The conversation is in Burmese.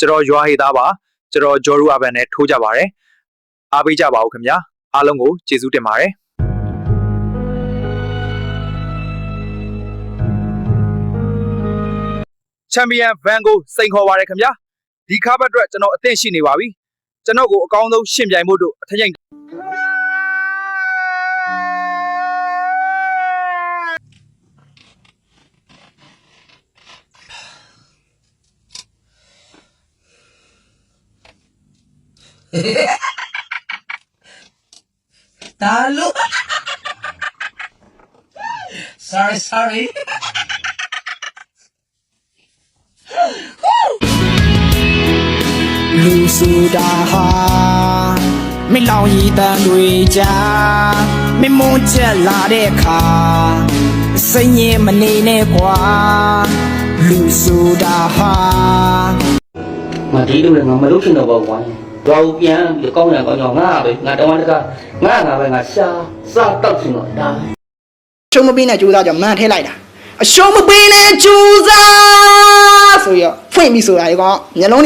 ကျွန်တော်ရွာဟေသားပါကျွန်တော်ဂျော်ရူအဘန်နဲ့ထိုးကြပါတယ်အားပေးကြပါဦးခင်ဗျာအားလုံးကိုကျေးဇူးတင်ပါတယ်ချန်ပီယံဗန်ကိုစိန်ခေါ်ပါရခင်ဗျာဒီခါဘက်အတွက်ကျွန်တော်အသင့်ရှိနေပါပြီကျွန်တော်ကိုအကောင်းဆုံးရှင်ပြိုင်ဖို့တို့အထက်ကျိန်Dalu. Sorry. Lusuda ha, mi lao yi dan lui ja, mi mo che la de ka, sai ye mani ne kwa. Lusuda ha. ငါဒီလိုလည်းငါမလုပ်ချင်တော့ပါဘူးကွာ။ဘာလို့ပြန်ပြီးကောင်းတယ်ကောင်းကြောင်ငါပဲငါတောင်းတကငါပဲငါရှာစတောက်ချင်တော့ဒါပဲ ရှုံးမပေးနဲ့ကြိုးစားကြောင့်မန်ထဲလိုက်တာအရှုံးမပေးနဲ့ကြိုးစားဆိုရဖွင့်ပြီးဆိုတာဒီကောင်မျက်လုံး